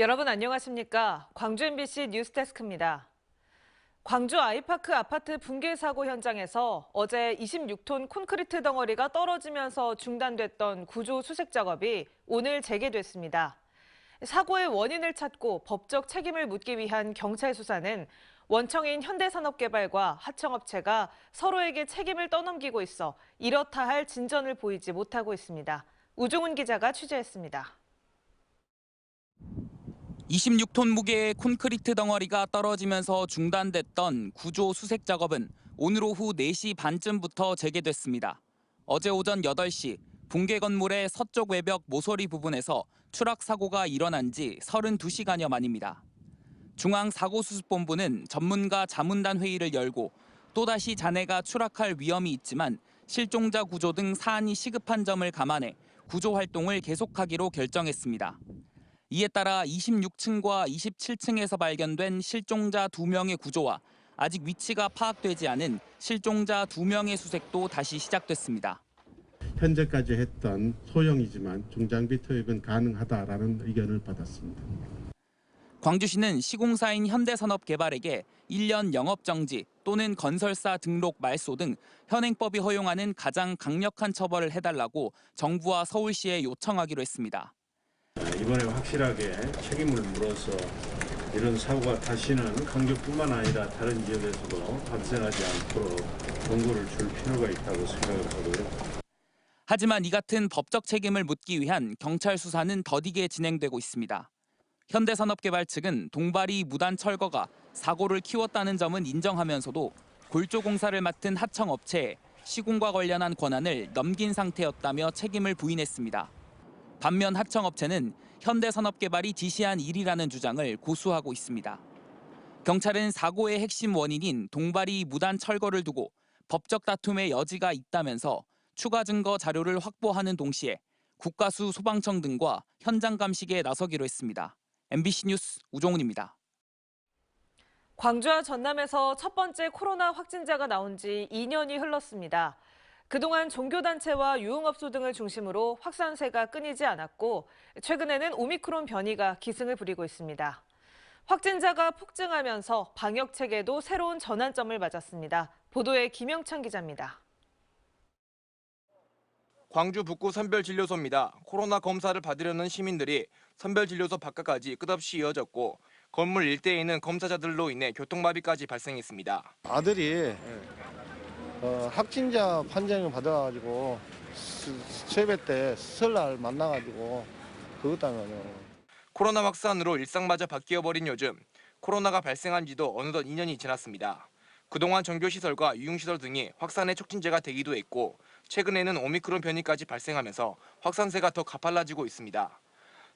여러분 안녕하십니까? 광주 MBC 뉴스데스크입니다. 광주 아이파크 아파트 붕괴 사고 현장에서 어제 26톤 콘크리트 덩어리가 떨어지면서 중단됐던 구조 수색 작업이 오늘 재개됐습니다. 사고의 원인을 찾고 법적 책임을 묻기 위한 경찰 수사는 원청인 현대산업개발과 하청업체가 서로에게 책임을 떠넘기고 있어 이렇다 할 진전을 보이지 못하고 있습니다. 우종훈 기자가 취재했습니다. 26톤 무게의 콘크리트 덩어리가 떨어지면서 중단됐던 구조 수색 작업은 오늘 오후 4시 반쯤부터 재개됐습니다. 어제 오전 8시 붕괴 건물의 서쪽 외벽 모서리 부분에서 추락 사고가 일어난 지 32시간여 만입니다. 중앙사고수습본부는 전문가 자문단 회의를 열고 또다시 잔해가 추락할 위험이 있지만 실종자 구조 등 사안이 시급한 점을 감안해 구조 활동을 계속하기로 결정했습니다. 이에 따라 26층과 27층에서 발견된 실종자 2명의 구조와 아직 위치가 파악되지 않은 실종자 2명의 수색도 다시 시작됐습니다. 현재까지 했던 소형이지만 중장비 투입은 가능하다라는 의견을 받았습니다. 광주시는 시공사인 현대산업개발에게 1년 영업정지 또는 건설사 등록 말소 등 현행법이 허용하는 가장 강력한 처벌을 해달라고 정부와 서울시에 요청하기로 했습니다. 이번에 확실하게 책임을 물어서 이런 사고가 다시는 광주뿐만 아니라 다른 지역에서도 발생하지 않도록 경고를 줄 필요가 있다고 생각을 하고요. 하지만 이 같은 법적 책임을 묻기 위한 경찰 수사는 더디게 진행되고 있습니다. 현대산업개발 측은 동바리 무단 철거가 사고를 키웠다는 점은 인정하면서도 골조공사를 맡은 하청업체에 시공과 관련한 권한을 넘긴 상태였다며 책임을 부인했습니다. 반면 하청업체는 현대산업개발이 지시한 일이라는 주장을 고수하고 있습니다. 경찰은 사고의 핵심 원인인 동바리 무단 철거를 두고 법적 다툼의 여지가 있다면서 추가 증거 자료를 확보하는 동시에 국가수 소방청 등과 현장 감식에 나서기로 했습니다. MBC 뉴스 우종훈입니다. 광주와 전남에서 첫 번째 코로나 확진자가 나온 지 2년이 흘렀습니다. 그동안 종교단체와 유흥업소 등을 중심으로 확산세가 끊이지 않았고 최근에는 오미크론 변이가 기승을 부리고 있습니다. 확진자가 폭증하면서 방역 체계도 새로운 전환점을 맞았습니다. 보도에 김영찬 기자입니다. 광주 북구 선별진료소입니다. 코로나 검사를 받으려는 시민들이 선별진료소 바깥까지 끝없이 이어졌고 건물 일대에는 검사자들로 인해 교통마비까지 발생했습니다. 아들이 확진자 판정을 받아가지고 세배 때 설날 만나가지고 그것 때문에 코로나 확산으로 일상마저 바뀌어버린 요즘 코로나가 발생한 지도 어느덧 2년이 지났습니다. 그동안 종교시설과 유흥시설 등이 확산의 촉진제가 되기도 했고 최근에는 오미크론 변이까지 발생하면서 확산세가 더 가팔라지고 있습니다.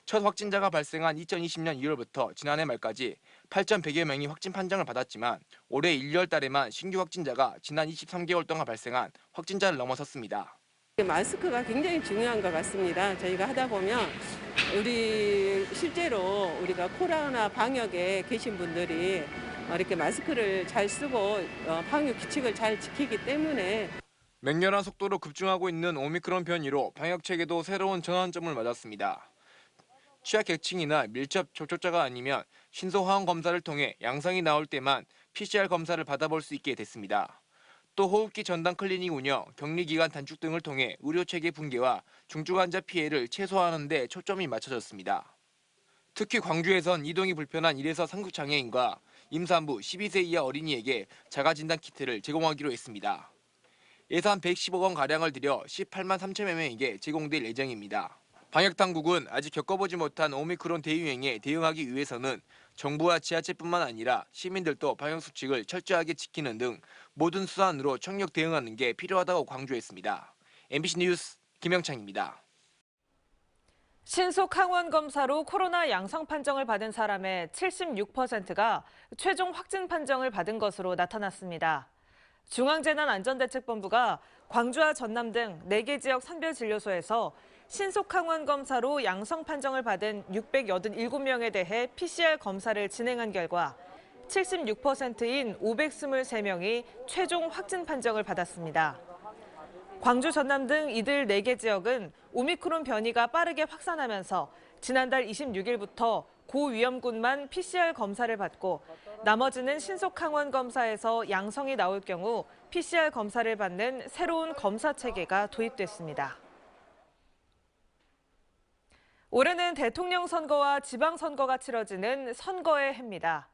첫 확진자가 발생한 2020년 2월부터 지난해 말까지 8,100여 명이 확진 판정을 받았지만 올해 1월 달에만 신규 확진자가 지난 23개월 동안 발생한 확진자를 넘어섰습니다. 마스크가 굉장히 중요한 것 같습니다. 저희가 하다 보면 실제로 우리가 코로나 방역에 계신 분들이 이렇게 마스크를 잘 쓰고 방역 규칙을 잘 지키기 때문에 맹렬한 속도로 급증하고 있는 오미크론 변이로 방역 체계도 새로운 전환점을 맞았습니다. 취약계층이나 밀접 접촉자가 아니면 신속 화원 검사를 통해 양성이 나올 때만 PCR 검사를 받아볼 수 있게 됐습니다. 또 호흡기 전담 클리닉 운영, 격리기간 단축 등을 통해 의료체계 붕괴와 중증 환자 피해를 최소화하는 데 초점이 맞춰졌습니다. 특히 광주에선 이동이 불편한 1에서 3급 장애인과 임산부 12세 이하 어린이에게 자가진단 키트를 제공하기로 했습니다. 예산 110억 원가량을 들여 18만 3천여 명에게 제공될 예정입니다. 방역당국은 아직 겪어보지 못한 오미크론 대유행에 대응하기 위해서는 정부와 지자체뿐만 아니라 시민들도 방역수칙을 철저하게 지키는 등 모든 수단으로 총력 대응하는 게 필요하다고 강조했습니다. MBC 뉴스 김영창입니다. 신속 항원 검사로 코로나 양성 판정을 받은 사람의 76%가 최종 확진 판정을 받은 것으로 나타났습니다. 중앙재난안전대책본부가 광주와 전남 등 4개 지역 선별진료소에서 신속 항원 검사로 양성 판정을 받은 687명에 대해 PCR 검사를 진행한 결과 76%인 523명이 최종 확진 판정을 받았습니다. 광주, 전남 등 이들 4개 지역은 오미크론 변이가 빠르게 확산하면서 지난달 26일부터 고위험군만 PCR 검사를 받고 나머지는 신속항원 검사에서 양성이 나올 경우 PCR 검사를 받는 새로운 검사 체계가 도입됐습니다. 올해는 대통령 선거와 지방선거가 치러지는 선거의 해입니다.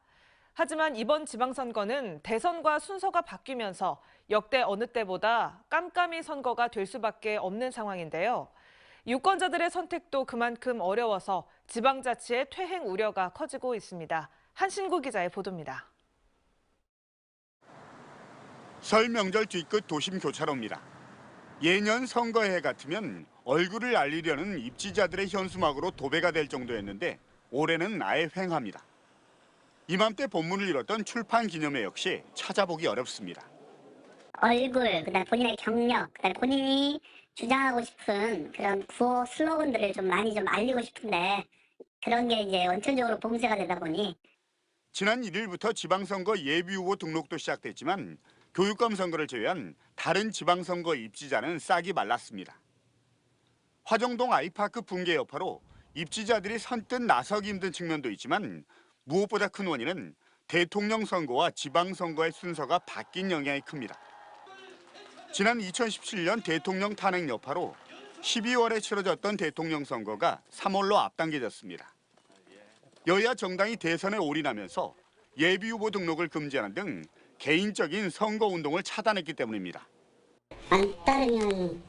하지만 이번 지방선거는 대선과 순서가 바뀌면서 역대 어느 때보다 깜깜이 선거가 될 수밖에 없는 상황인데요. 유권자들의 선택도 그만큼 어려워서 지방자치의 퇴행 우려가 커지고 있습니다. 한신구 기자의 보도입니다. 설 명절 뒤끝 도심 교차로입니다. 예년 선거해 같으면 얼굴을 알리려는 입지자들의 현수막으로 도배가 될 정도였는데 올해는 아예 횡합니다. 이맘때 본문을 잃었던 출판 기념회 역시 찾아보기 어렵습니다. 얼굴, 그다음 본인의 경력, 그다음 본인이 주장하고 싶은 그런 구호 슬로건들을 좀 많이 좀 알리고 싶은데 그런 게 이제 원천적으로 봉쇄가 되다 보니 지난 1일부터 지방선거 예비후보 등록도 시작됐지만 교육감 선거를 제외한 다른 지방선거 입지자는 싹이 말랐습니다. 화정동 아이파크 붕괴 여파로 입지자들이 선뜻 나서기 힘든 측면도 있지만 무엇보다 큰 원인은 대통령 선거와 지방선거의 순서가 바뀐 영향이 큽니다. 지난 2017년 대통령 탄핵 여파로 12월에 치러졌던 대통령 선거가 3월로 앞당겨졌습니다. 여야 정당이 대선에 올인하면서 예비후보 등록을 금지하는 등 개인적인 선거운동을 차단했기 때문입니다. 안 따르면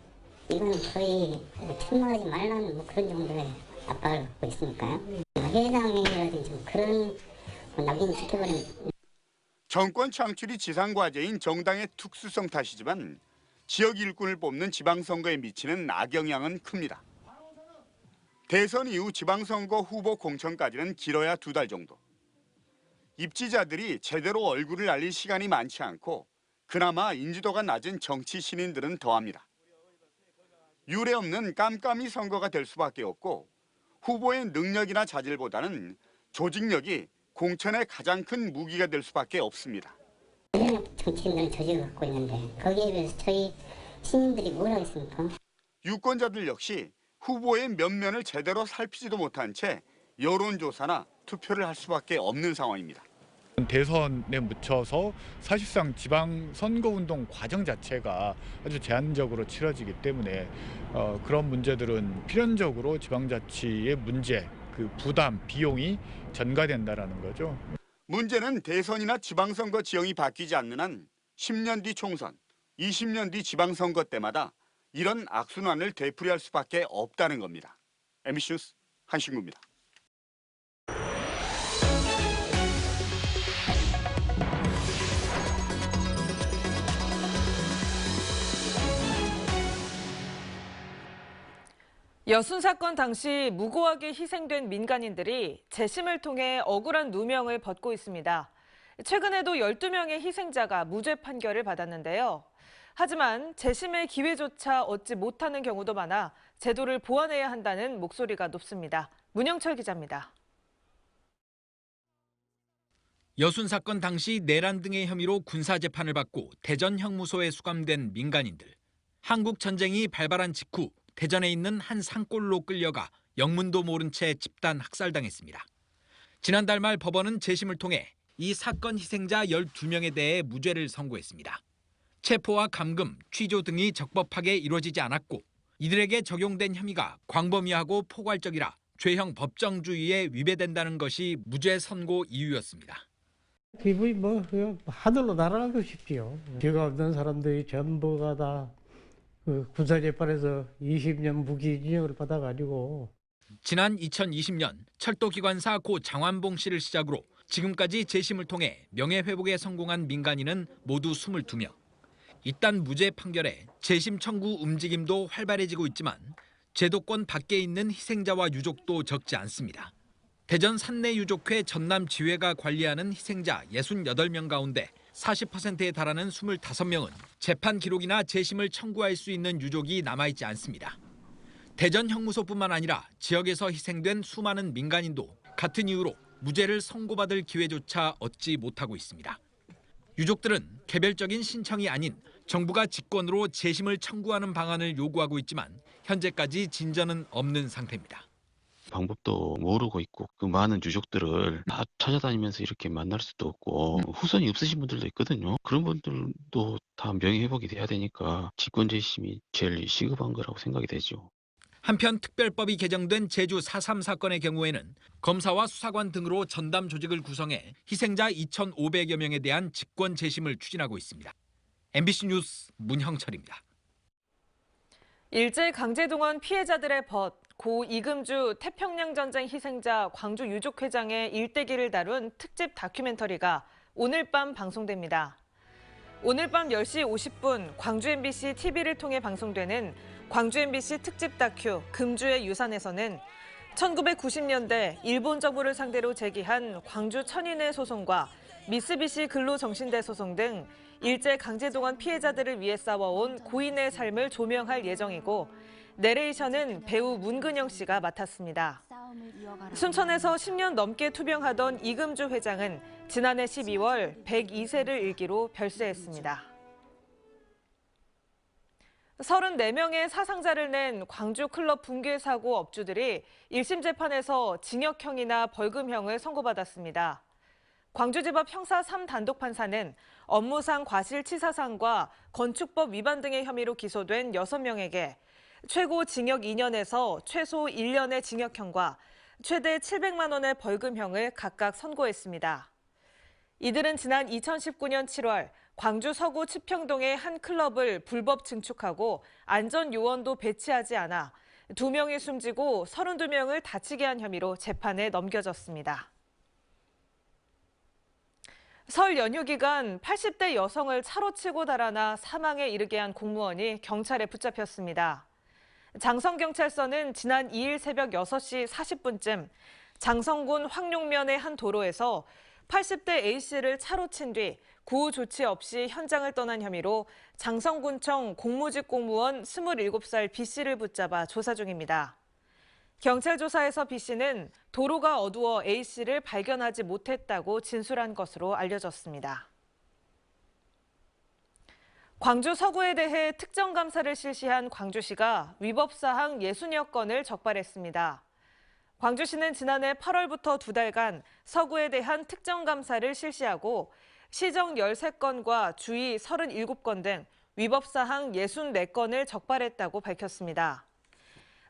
이건 거의 출마하지 말라는 뭐 그런 정도의 압박을 받고 있으니까요. 회장이라든지 좀 그런 낙인 지켜버리는. 정권 창출이 지상과제인 정당의 특수성 탓이지만 지역 일꾼을 뽑는 지방선거에 미치는 악영향은 큽니다. 대선 이후 지방선거 후보 공천까지는 길어야 2달 정도. 입지자들이 제대로 얼굴을 알릴 시간이 많지 않고 그나마 인지도가 낮은 정치 신인들은 더합니다. 유례 없는 깜깜이 선거가 될 수밖에 없고 후보의 능력이나 자질보다는 조직력이 공천의 가장 큰 무기가 될 수밖에 없습니다. 정치인들은 조직을 갖고 있는데 거기에 비해서 저희 시민들이 뭘 하겠습니까? 유권자들 역시 후보의 면면을 제대로 살피지도 못한 채 여론조사나 투표를 할 수밖에 없는 상황입니다. 대선에 묻혀서 사실상 지방선거운동 과정 자체가 아주 제한적으로 치러지기 때문에 그런 문제들은 필연적으로 지방자치의 문제, 그 부담, 비용이 전가된다라는 거죠. 문제는 대선이나 지방선거 지형이 바뀌지 않는 한 10년 뒤 총선, 20년 뒤 지방선거 때마다 이런 악순환을 되풀이할 수밖에 없다는 겁니다. MBC 뉴스 한신구입니다. 여순 사건 당시 무고하게 희생된 민간인들이 재심을 통해 억울한 누명을 벗고 있습니다. 최근에도 12명의 희생자가 무죄 판결을 받았는데요. 하지만 재심의 기회조차 얻지 못하는 경우도 많아 제도를 보완해야 한다는 목소리가 높습니다. 문영철 기자입니다. 여순 사건 당시 내란 등의 혐의로 군사재판을 받고 대전 형무소에 수감된 민간인들. 한국 전쟁이 발발한 직후 대전에 있는 한 산골로 끌려가 영문도 모른 채 집단 학살당했습니다. 지난달 말 법원은 재심을 통해 이 사건 희생자 12명에 대해 무죄를 선고했습니다. 체포와 감금, 취조 등이 적법하게 이루어지지 않았고 이들에게 적용된 혐의가 광범위하고 포괄적이라 죄형 법정주의에 위배된다는 것이 무죄 선고 이유였습니다. 기분이 그냥 하늘로 날아가고 싶지요. 죄가 없는 사람들이 전부가 다 군사재판에서 20년 무기징역을 받아가지고. 지난 2020년 철도기관사 고 장완봉 씨를 시작으로 지금까지 재심을 통해 명예회복에 성공한 민간인은 모두 22명. 이딴 무죄 판결에 재심 청구 움직임도 활발해지고 있지만 제도권 밖에 있는 희생자와 유족도 적지 않습니다. 대전 산내유족회 전남지회가 관리하는 희생자 68명 가운데 40%에 달하는 25명은 재판 기록이나 재심을 청구할 수 있는 유족이 남아있지 않습니다. 대전 형무소뿐만 아니라 지역에서 희생된 수많은 민간인도 같은 이유로 무죄를 선고받을 기회조차 얻지 못하고 있습니다. 유족들은 개별적인 신청이 아닌 정부가 직권으로 재심을 청구하는 방안을 요구하고 있지만 현재까지 진전은 없는 상태입니다. 방법도 모르고 있고 그 많은 유족들을 다 찾아다니면서 이렇게 만날 수도 없고 후손이 없으신 분들도 있거든요. 그런 분들도 다 명예회복이 돼야 되니까 직권재심이 제일 시급한 거라고 생각이 되죠. 한편 특별법이 개정된 제주 4.3 사건의 경우에는 검사와 수사관 등으로 전담 조직을 구성해 희생자 2,500여 명에 대한 직권 재심을 추진하고 있습니다. MBC 뉴스 문형철입니다. 일제강제동원 피해자들의 벗, 고 이금주 태평양 전쟁 희생자 광주 유족회장의 일대기를 다룬 특집 다큐멘터리가 오늘 밤 방송됩니다. 오늘 밤 10시 50분 광주 MBC TV를 통해 방송되는 광주 MBC 특집 다큐 금주의 유산에서는 1990년대 일본 정부를 상대로 제기한 광주 천인의 소송과 미쓰비시 근로정신대 소송 등 일제강제동원 피해자들을 위해 싸워온 고인의 삶을 조명할 예정이고 내레이션은 배우 문근영 씨가 맡았습니다. 순천에서 10년 넘게 투병하던 이금주 회장은 지난해 12월 102세를 일기로 별세했습니다. 34명의 사상자를 낸 광주 클럽 붕괴 사고 업주들이 1심 재판에서 징역형이나 벌금형을 선고받았습니다. 광주지법 형사 3단독 판사는 업무상 과실치사상과 건축법 위반 등의 혐의로 기소된 6명에게 최고 징역 2년에서 최소 1년의 징역형과 최대 700만 원의 벌금형을 각각 선고했습니다. 이들은 지난 2019년 7월 광주 서구 치평동의 한 클럽을 불법 증축하고 안전요원도 배치하지 않아 2명이 숨지고 32명을 다치게 한 혐의로 재판에 넘겨졌습니다. 설 연휴 기간 80대 여성을 차로 치고 달아나 사망에 이르게 한 공무원이 경찰에 붙잡혔습니다. 장성경찰서는 지난 2일 새벽 6시 40분쯤 장성군 황룡면의 한 도로에서 80대 A씨를 차로 친 뒤 구호 조치 없이 현장을 떠난 혐의로 장성군청 공무직 공무원 27살 B씨를 붙잡아 조사 중입니다. 경찰 조사에서 B씨는 도로가 어두워 A씨를 발견하지 못했다고 진술한 것으로 알려졌습니다. 광주 서구에 대해 특정 감사를 실시한 광주시가 위법사항 60여 건을 적발했습니다. 광주시는 지난해 8월부터 2달간 서구에 대한 특정 감사를 실시하고 시정 13건과 주의 37건 등 위법사항 64건을 적발했다고 밝혔습니다.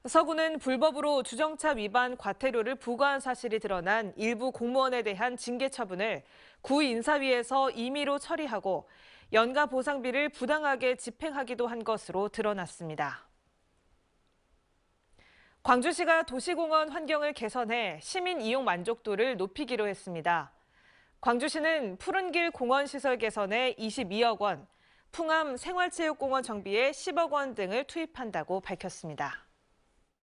서구는 불법으로 주정차 위반 과태료를 부과한 사실이 드러난 일부 공무원에 대한 징계 처분을 구인사위에서 임의로 처리하고 연가 보상비를 부당하게 집행하기도 한 것으로 드러났습니다. 광주시가 도시공원 환경을 개선해 시민 이용 만족도를 높이기로 했습니다. 광주시는 푸른길 공원 시설 개선에 22억 원, 풍암 생활체육공원 정비에 10억 원 등을 투입한다고 밝혔습니다.